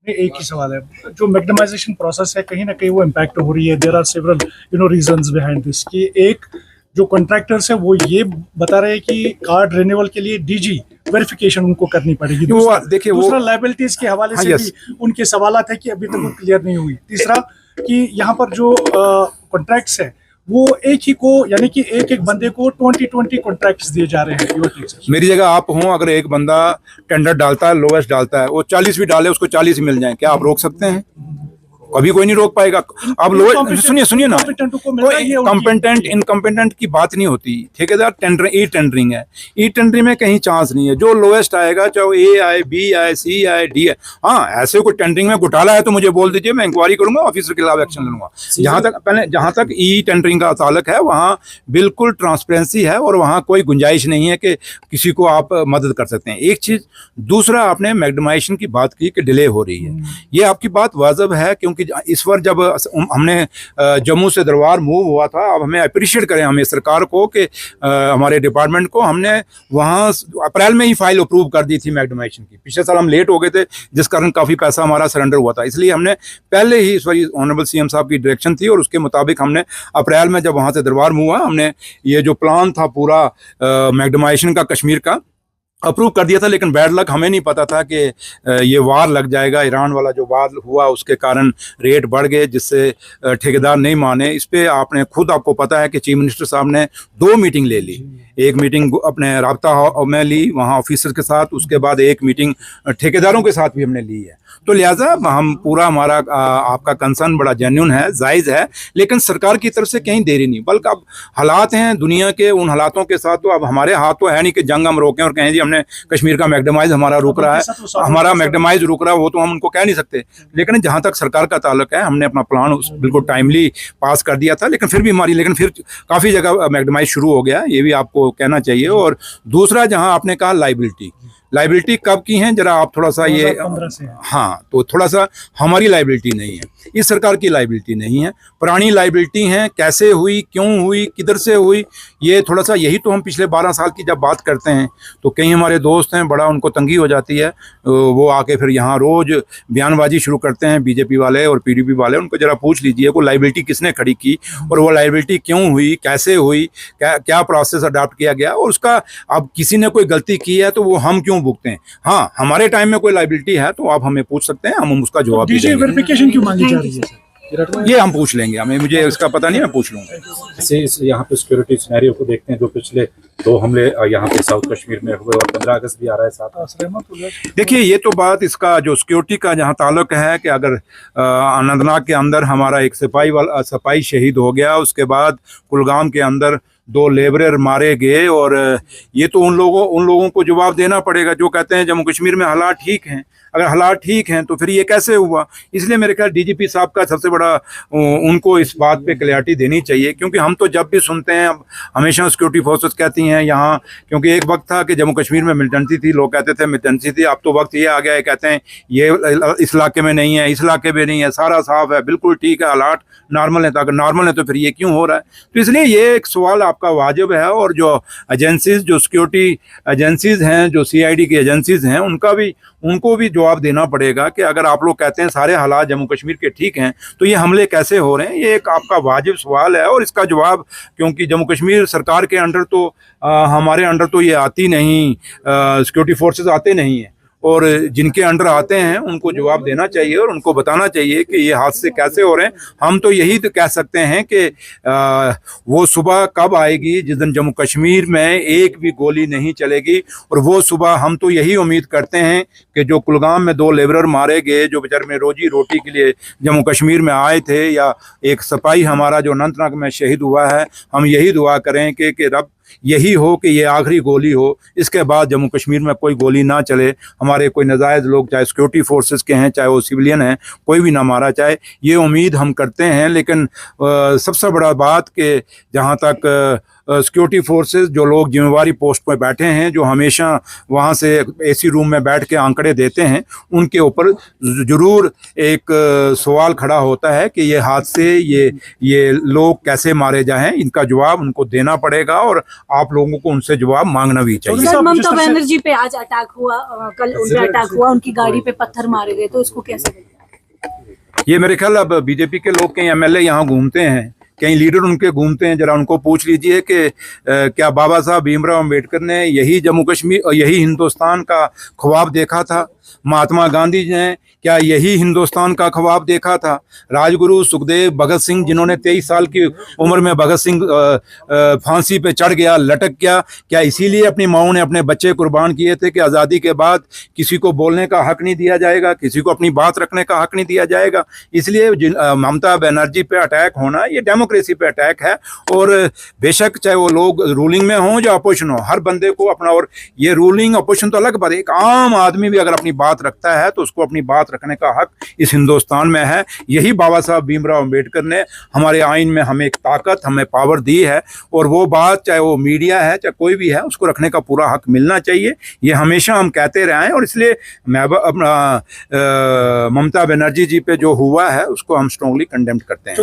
एक ही सवाल है, जो मैग्नेमाइजेशन प्रोसेस है कहीं ना कहीं वो इम्पैक्ट हो रही है। There are several reasons behind this कि एक जो कॉन्ट्रैक्टर्स है वो ये बता रहे हैं कि कार्ड रिन्यूअल के लिए डीजी वेरिफिकेशन उनको करनी पड़ेगी। देखिए दूसरा लायबिलिटीज के हवाले से भी उनके सवालात है कि अभी तक वो क्लियर नहीं हुई। तीसरा कि यहाँ पर जो कॉन्ट्रैक्ट्स है वो एक ही को यानी कि एक बंदे को 20 कॉन्ट्रैक्ट्स दिए जा रहे हैं। मेरी जगह आप हों, अगर एक बंदा टेंडर डालता है, लोवेस्ट डालता है, वो 40 भी डाले, उसको 40 ही मिल जाए, क्या आप रोक सकते हैं? कभी कोई नहीं रोक पाएगा। अब लोग सुनिए ना, कॉम्पिटेंट इनकम्पिटेंट की बात नहीं होती। ठेकेदार टेंडर ई टेंडरिंग है, ई टेंडरिंग में कहीं चांस नहीं है। जो लोएस्ट आएगा, चाहे ए आए, बी आए, सी आए, डी आए। हाँ, ऐसे कोई टेंडरिंग में घोटाला है तो मुझे बोल दीजिए, मैं इंक्वायरी करूंगा, ऑफिसर के खिलाफ एक्शन लूंगा। जहां तक ई टेंडरिंग का ताल्लुक है, वहाँ बिल्कुल ट्रांसपेरेंसी है और वहाँ कोई गुंजाइश नहीं है कि किसी को आप मदद कर सकते हैं। एक चीज। दूसरा, आपने मैग्नेमाइजेशन की बात की कि डिले हो रही है, ये आपकी बात वाजिब है, क्योंकि इस बार जब हमने जम्मू से दरबार मूव हुआ था, अब हमें अप्रिशिएट करें हमें सरकार को कि हमारे डिपार्टमेंट को, हमने वहाँ अप्रैल में ही फाइल अप्रूव कर दी थी मैग्नेमाइजेशन की। पिछले साल हम लेट हो गए थे, जिस कारण काफ़ी पैसा हमारा सरेंडर हुआ था। इसलिए हमने पहले ही, इस बार ऑनरेबल सीएम साहब की डायरेक्शन थी और उसके मुताबिक हमने अप्रैल में जब वहाँ से दरबार मूव हुआ, हमने ये जो प्लान था पूरा मैग्नेमाइजेशन का कश्मीर का अप्रूव कर दिया था। लेकिन बैड लक, हमें नहीं पता था कि ये वार लग जाएगा। ईरान वाला जो वार हुआ उसके कारण रेट बढ़ गए, जिससे ठेकेदार नहीं माने। इस पे आपको पता है कि चीफ मिनिस्टर साहब ने 2 मीटिंग ले ली। एक मीटिंग अपने राब्ता में ली वहाँ ऑफिसर के साथ, उसके बाद एक मीटिंग ठेकेदारों के साथ भी हमने ली है। तो लिहाजा हम पूरा हमारा आपका कंसर्न बड़ा जेन्युइन है, जायज़ है, लेकिन सरकार की तरफ से कहीं देरी नहीं। बल्कि अब हालात हैं दुनिया के, उन हालातों के साथ तो अब हमारे हाथ तो है नहीं कि जंग हम रोकें और कहें जी हमने कश्मीर का मैग्नेमाइज हमारा रुक रहा है, हमारा मैग्नेमाइज रुक रहा है, वो तो हम उनको कह नहीं सकते। लेकिन जहाँ तक सरकार का ताल्लुक है, हमने अपना प्लान बिल्कुल टाइमली पास कर दिया था, लेकिन फिर काफ़ी जगह मैग्नेमाइज शुरू हो गया, ये भी आपको कहना चाहिए। और दूसरा, जहाँ आपने कहा लाइबिलिटी कब की हैं, जरा आप थोड़ा सा ये, हाँ, तो थोड़ा सा हमारी लाइबिलिटी नहीं है, इस सरकार की लाइबिलिटी नहीं है, पुरानी लाइबिलिटी हैं। कैसे हुई, क्यों हुई, किधर से हुई, ये थोड़ा सा, यही तो हम पिछले 12 साल की जब बात करते हैं तो कई हमारे दोस्त हैं, बड़ा उनको तंगी हो जाती है, वो आके फिर यहाँ रोज़ बयानबाजी शुरू करते हैं बीजेपी वाले और पीडीपी वाले। उनको जरा पूछ लीजिए वो लाइबिलिटी किसने खड़ी की और वो लाइबिलिटी क्यों हुई, कैसे हुई, क्या प्रोसेस अडॉप्ट किया गया, और उसका अब किसी ने कोई गलती की है तो वो हम क्यों भुगते हैं। हाँ, हमारे टाइम में कोई लाइबिलिटी है तो आप हमें पूछ सकते हैं, हम उसका जवाब देंगे। वेरिफिकेशन क्यों मांगी जा रही है सर? ये हम पूछ लेंगे, मुझे इसका पता नहीं, मैं पूछ लूंगा। जैसे यहाँ पे सिक्योरिटी सिनेरियो को देखते हैं, जो पिछले 2 हमले यहाँ पे साउथ कश्मीर में हुए और 15 अगस्त भी आ रहा है साथ। देखिए, ये तो बात इसका जो सिक्योरिटी का जहाँ ताल्लुक है कि अगर अनंतनाग के अंदर हमारा एक सिपाही शहीद हो गया, उसके बाद कुलगाम के अंदर 2 लेबरर मारे गए, और ये तो उन लोगों को जवाब देना पड़ेगा जो कहते हैं जम्मू कश्मीर में हालात ठीक हैं। अगर हालात ठीक हैं तो फिर ये कैसे हुआ? इसलिए मेरे ख्याल डीजीपी साहब का सबसे बड़ा, उनको इस बात पे क्लैरिटी देनी चाहिए, क्योंकि हम तो जब भी सुनते हैं, अब हमेशा सिक्योरिटी फोर्सेस कहती हैं यहाँ, क्योंकि एक वक्त था कि जम्मू कश्मीर में मिलिटेंसी थी, लोग कहते थे मिलिटेंसी थी, अब तो वक्त ये आ गया है, कहते हैं ये इस इलाके में नहीं है, इस इलाके में नहीं है, सारा साफ है, बिल्कुल ठीक है, हालात नॉर्मल है। तो अगर नॉर्मल है तो फिर ये क्यों हो रहा है? तो इसलिए ये एक सवाल आपका वाजिब है, और जो एजेंसीज, जो सिक्योरिटी एजेंसीज हैं, जो CID की एजेंसीज हैं, उनको भी जवाब देना पड़ेगा कि अगर आप लोग कहते हैं सारे हालात जम्मू कश्मीर के ठीक हैं तो ये हमले कैसे हो रहे हैं। ये एक आपका वाजिब सवाल है, और इसका जवाब, क्योंकि जम्मू कश्मीर सरकार के अंडर तो हमारे अंडर तो ये आती नहीं, सिक्योरिटी फोर्सेस आते नहीं हैं, और जिनके अंडर आते हैं उनको जवाब देना चाहिए और उनको बताना चाहिए कि ये हादसे कैसे हो रहे हैं। हम तो यही तो कह सकते हैं कि वो सुबह कब आएगी जिस दिन जम्मू कश्मीर में एक भी गोली नहीं चलेगी, और वो सुबह हम तो यही उम्मीद करते हैं कि जो कुलगाम में 2 लेबरर मारे गए, जो बेचारे में रोजी रोटी के लिए जम्मू कश्मीर में आए थे, या एक सिपाही हमारा जो अनंतनाग में शहीद हुआ है, हम यही दुआ करें कि रब यही हो कि ये आखिरी गोली हो, इसके बाद जम्मू कश्मीर में कोई गोली ना चले, हमारे कोई नाजायज़ लोग, चाहे सिक्योरिटी फोर्सेस के हैं, चाहे वो सिविलियन हैं, कोई भी ना मारा जाए, ये उम्मीद हम करते हैं। लेकिन सबसे बड़ा बात कि जहाँ तक सिक्योरिटी फोर्सेस, जो लोग जिम्मेवारी पोस्ट पर बैठे हैं, जो हमेशा वहाँ से एसी रूम में बैठ के आंकड़े देते हैं, उनके ऊपर जरूर एक सवाल खड़ा होता है कि ये हादसे, ये लोग कैसे मारे जाएं। इनका जवाब उनको देना पड़ेगा और आप लोगों को उनसे जवाब मांगना भी चाहिए। सर, ममता बनर्जी पे आज अटैक हुआ, कल उन पे अटैक हुआ, उनकी गाड़ी पे पत्थर मारे गए, तो इसको कैसे देखते हैं? ये मेरे ख्याल अब बीजेपी के लोग कई एमएलए यहाँ घूमते हैं, कई लीडर उनके घूमते हैं, जरा उनको पूछ लीजिए कि क्या बाबा साहब भीमराव अंबेडकर ने यही जम्मू कश्मीर और यही हिंदुस्तान का ख्वाब देखा था? महात्मा गांधी जी ने क्या यही हिंदुस्तान का ख्वाब देखा था? राजगुरु सुखदेव, भगत सिंह, जिन्होंने 23 साल की उम्र में भगत सिंह फांसी पे चढ़ गया, लटक गया, क्या इसीलिए अपनी माओ ने अपने बच्चे कुर्बान किए थे कि आज़ादी के बाद किसी को बोलने का हक नहीं दिया जाएगा, किसी को अपनी बात रखने का हक नहीं दिया जाएगा? इसलिए ममता बनर्जी पे अटैक होना ये डेमोक्रेसी पे अटैक है। और बेशक चाहे वो लोग रूलिंग में हों या अपोजिशन हो, हर बंदे को अपना, और ये रूलिंग अपोजिशन तो अलग बात है, एक आम आदमी भी अगर अपनी बात रखता है तो उसको अपनी बात रखने का हक इस हिंदुस्तान में है। यही बाबा साहब भीमराव अंबेडकर ने हमारे आइन में हमें एक ताकत, हमें पावर दी है, और वो बात चाहे वो मीडिया है चाहे कोई भी है, उसको रखने का पूरा हक मिलना चाहिए। ये हमेशा हम कहते रहे हैं, और इसलिए मैं अपना ममता बनर्जी जी पे जो हुआ है उसको हम स्ट्रांगली कंडेम करते हैं।